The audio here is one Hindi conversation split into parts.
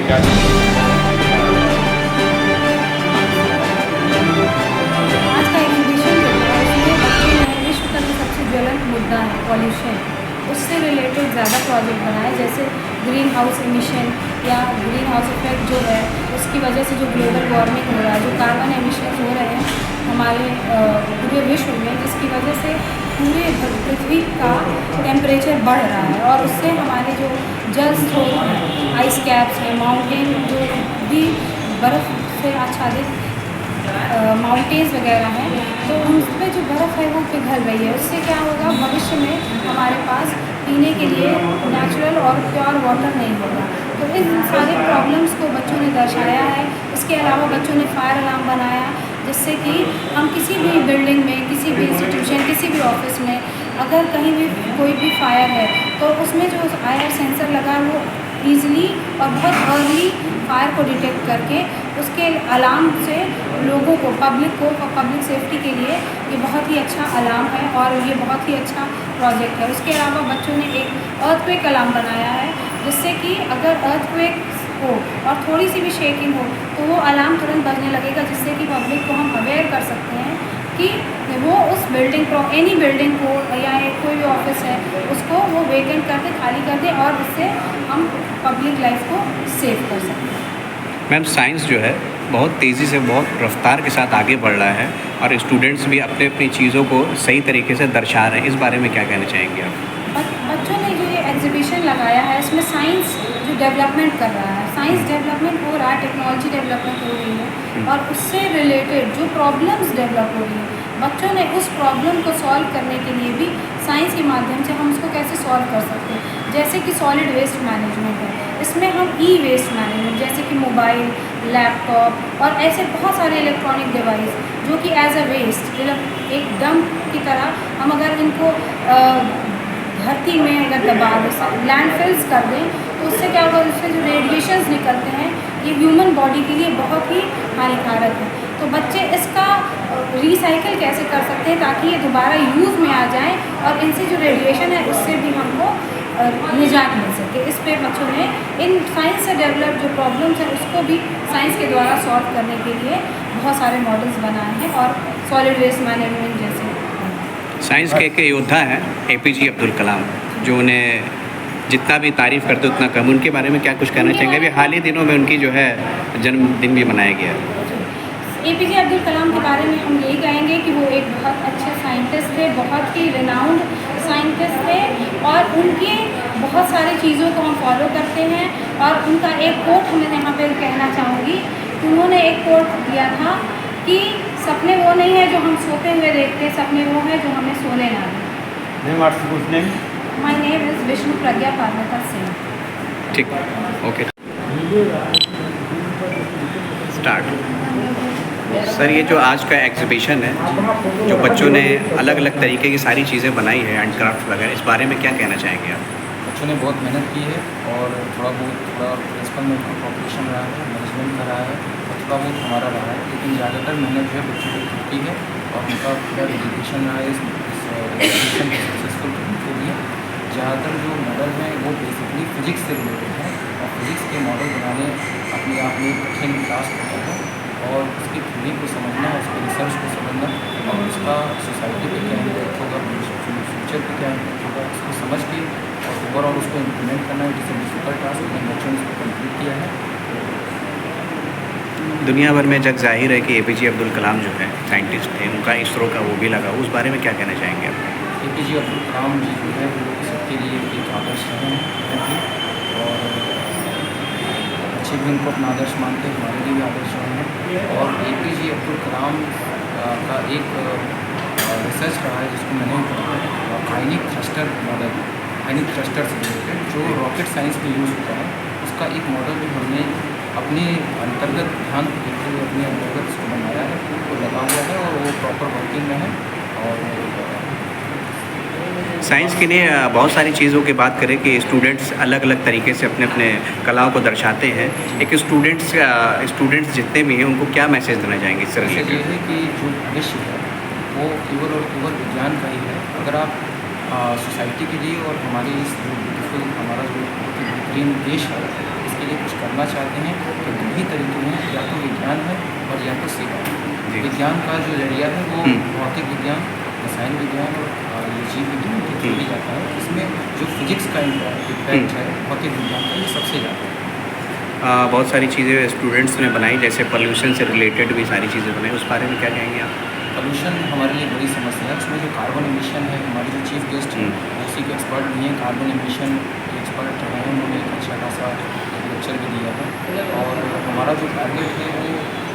इत्यादि। आज का एग्जीबिशन जो था उसमें बच्चों ने विश्व का जो सबसे ज्वलंत मुद्दा है पॉल्यूशन, उससे रिलेटेड ज़्यादा प्रोजेक्ट बनाए, जैसे ग्रीन हाउस एमिशन या ग्रीन हाउस इफेक्ट जो है उसकी वजह से जो ग्लोबल वार्मिंग हो रहा है, जो कार्बन एमिशन हो रहे हैं हमारे पूरे विश्व में, जिसकी वजह से पूरे पृथ्वी का टेम्परेचर बढ़ रहा है और उससे हमारे जो जल स्रोत हैं, आइस कैप्स हैं, माउंटेन जो भी बर्फ़ से आच्छादित माउंटेन्स वगैरह हैं, तो उन पर जो बर्फ़ है वो पिघल रही है। उससे क्या होगा, भविष्य में हमारे पास पीने के लिए नेचुरल और प्योर वाटर नहीं होगा। तो इन सारे प्रॉब्लम्स को बच्चों ने दर्शाया है। इसके अलावा बच्चों ने फायर अलार्म बनाया, जिससे कि हम किसी भी बिल्डिंग में, किसी भी इंस्टीट्यूशन, किसी भी ऑफिस में अगर कहीं भी कोई भी फायर है तो उसमें जो IR सेंसर लगा है वो ईज़िली और बहुत अर्ली फायर को डिटेक्ट करके उसके अलार्म से लोगों को, पब्लिक सेफ्टी के लिए ये बहुत ही अच्छा अलार्म है और ये बहुत ही अच्छा प्रोजेक्ट है। उसके अलावा बच्चों ने एक अर्थक्वेक अलार्म बनाया है, जिससे कि अगर अर्थक्वेक हो और थोड़ी सी भी शेकिंग हो तो वो अलार्म तुरंत बजने लगेगा, जिससे कि पब्लिक को हम अवेयर कर सकते हैं कि वो उस बिल्डिंग को, एनी बिल्डिंग को या कोई भी ऑफिस है उसको वो वेकेंट करके खाली कर दें और इससे हम पब्लिक लाइफ को सेव कर सकते हैं। मैम, साइंस जो है बहुत तेज़ी से, बहुत रफ्तार के साथ आगे बढ़ रहा है और स्टूडेंट्स भी अपनी अपनी चीज़ों को सही तरीके से दर्शा रहे हैं। इस बारे में क्या कहना चाहेंगे आप? बच्चों ने जो ये एग्जीबिशन लगाया है इसमें साइंस जो डेवलपमेंट कर रहा है, साइंस डेवलपमेंट हो रहा है, टेक्नोलॉजी डेवलपमेंट हो रही है और उससे रिलेटेड जो प्रॉब्लम्स डेवलप हो रही है, बच्चों ने उस प्रॉब्लम को सॉल्व करने के लिए भी साइंस के माध्यम से हम उसको कैसे सॉल्व कर सकते हैं। जैसे कि सॉलिड वेस्ट मैनेजमेंट है, इसमें हम वेस्ट मैनेजमेंट जैसे कि मोबाइल, लैपटॉप और ऐसे बहुत सारे इलेक्ट्रॉनिक डिवाइस जो कि एज अ वेस्ट, एक डंप की तरह हम अगर इनको धरती में अगर दबा दें, लैंडफिल्स कर दें, तो उससे क्या होगा, उससे जो रेडिएशंस निकलते हैं ये ह्यूमन बॉडी के लिए बहुत ही हानिकारक है। तो बच्चे इसका रिसाइकिल कैसे कर सकते हैं ताकि ये दोबारा यूज़ में आ जाए और इनसे जो रेडिएशन है उससे भी हमको निजात मिल सके। इस पे बच्चों ने इन साइंस से डेवलप जो प्रॉब्लम्स हैं उसको भी साइंस के द्वारा सॉल्व करने के लिए बहुत सारे मॉडल्स बनाए हैं और सॉलिड वेस्ट मैनेजमेंट जैसे। साइंस के एक योद्धा हैं APJ अब्दुल कलाम, जो उन्हें जितना भी तारीफ़ करते उतना कम। उनके बारे में क्या कुछ कहना चाहेंगे? अभी हाल ही दिनों में उनकी जो है जन्मदिन भी मनाया गया है। APJ अब्दुल कलाम के बारे में हम यही कहेंगे कि वो एक बहुत अच्छे साइंटिस्ट थे, बहुत ही रिनाउंड साइंटिस्ट थे और उनकी बहुत सारी चीज़ों को हम फॉलो करते हैं। और उनका एक कोट मैं यहाँ पे कहना चाहूँगी कि उन्होंने एक कोट दिया था कि सपने वो नहीं है जो हम सोते हुए देखते, सपने वो हैं जो हमें सोने ना दें। माय नेम इज़ विष्णु प्रज्ञा पार्वता सिंह। ठीक, ओके, स्टार्ट। सर, ये जो आज का एग्जीबिशन है, जो बच्चों ने अलग अलग तरीके की सारी चीज़ें बनाई है, हैंड क्राफ्ट वगैरह, इस बारे में क्या कहना चाहेंगे आप? बच्चों ने बहुत मेहनत की है और थोड़ा प्रिंसिपल में कॉम्पिटिशन रहा है, मैनेजमेंट का रहा है और थोड़ा बहुत हमारा रहा है, लेकिन ज़्यादातर मेहनत जो है बच्चों की छुट्टी है और उनका पूरा डेडिकेशन रहा है इस एग्जीबिशन को सक्सेसफुल करने के लिए। ज़्यादातर जो मॉडल हैं वो बेसिकली फिजिक्स से रिलेटेड हैं और फिजिक्स के मॉडल बनाने अपने आप में कठिन टास्क होता है और उसकी थ्योरी को समझना, उसके रिसर्च को समझना और उसका सोसाइटी पे क्या इम्पैक्ट होगा, फ्यूचर पे क्या इम्पैक्ट होगा, उसको समझ के और ओवरऑल उसको इम्प्लीमेंट करना it is a difficult task. लेकिन बच्चों ने उसको कंप्लीट किया है। दुनिया भर में जग जाहिर है कि APJ अब्दुल कलाम जो है साइंटिस्ट थे, उनका ISRO का वो भी लगा, उस बारे में क्या कहना चाहेंगे आप? APJ अब्दुल कलाम जी जो है वो सबके लिए एक आदर्श रहे हैं और अच्छे भी उनको अपना आदर्श मानते हैं, हमारे लिए भी आदर्श रहे हैं। और APJ अब्दुल कलाम का एक रिसर्च रहा है जिसको मैंने आयनिक थ्रस्टर मॉडल, आयनिक थ्रस्टर से रिलेटेड जो रॉकेट साइंस में यूज़ होता है, उसका एक मॉडल भी हमने अपने अंतर्गत ध्यान को देखते हुए अपने अंतर्गत इसको बनाया है, वो लगा हुआ है और वो प्रॉपर वर्किंग में है। और साइंस के लिए बहुत सारी चीज़ों की बात करें कि स्टूडेंट्स अलग अलग तरीके से अपने अपने कलाओं को दर्शाते हैं। एक स्टूडेंट्स जितने भी हैं उनको क्या मैसेज देना चाहेंगे इस तरह ये है कि जो भविष्य है वो केवल और केवल विज्ञान का ही है। अगर आप सोसाइटी के लिए और हमारे इस जो बिल्कुल हमारा जो बेहतरीन देश है इसके लिए कुछ करना चाहते हैं तो 2 ही तरीके हैं, या तो विज्ञान है और या तो सेवा है। विज्ञान का जो जरिया है वो भौतिक विज्ञान, रसायन विज्ञान और ये जीव विज्ञान के थ्रू ही जाता है। इसमें जो फिजिक्स का इम्पैक्ट है भौतिक विज्ञान का, ये सबसे ज़्यादा है। बहुत सारी चीज़ें स्टूडेंट्स ने बनाई, जैसे पोल्यूशन से रिलेटेड भी सारी चीज़ें बनाई, उस बारे में क्या कहेंगे आप? पोल्यूशन हमारे लिए बड़ी समस्या है। उसमें जो कार्बन एमिशन है, हमारे जो चीफ गेस्ट हैं उसी के एक्सपर्ट भी हैं, कार्बन एमिशन के एक्सपर्ट हैं, उन्होंने एक अच्छा खासा लेक्चर भी दिया है। और हमारा जो टारगेट है वो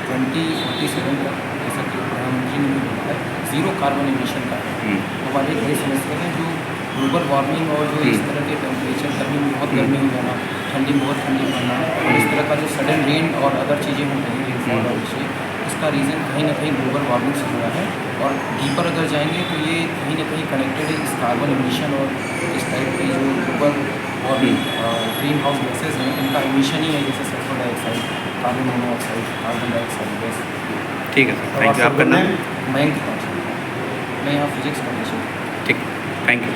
2047 तक, जैसा कि प्रधानमंत्री ने भी बोला है, 0 कार्बन एमिशन का है। हमारी एक बड़ी समस्या है जो ग्लोबल वार्मिंग और जो इस तरह के टेम्परेचर, गर्मी में बहुत गर्मी हो जाना, ठंडी में बहुत ठंडी पड़ना, और इस तरह का जो सडन रेन और अदर चीज़ें हो रही हैं, रेनफॉल और चीज़, इसका रीज़न कहीं ना कहीं ग्लोबल वार्मिंग से जुड़ा है। और डीपर अगर जाएंगे तो ये कहीं ना कहीं कनेक्टेड है इस कार्बन एमिशन और इस टाइप के जो global warming green house gases हैं, इनका एमिशन ही है, जैसे sulphur dioxide, carbon monoxide, carbon dioxide gas. ठीक है सर, थैंक यू। आपका नाम? मयंक कौशल, मैं यहाँ फिजिक्स का टीचर हूँ। ठीक, थैंक यू।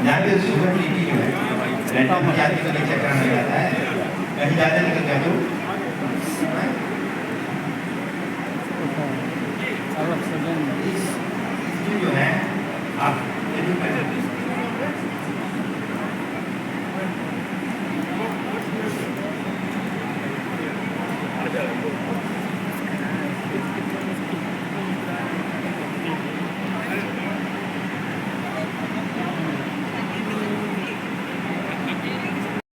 यहाँ पे शुगर टीटी जो है रैंडम जाती को नीचे कराना जाता है, कहीं जाते नहीं क्या जो है आप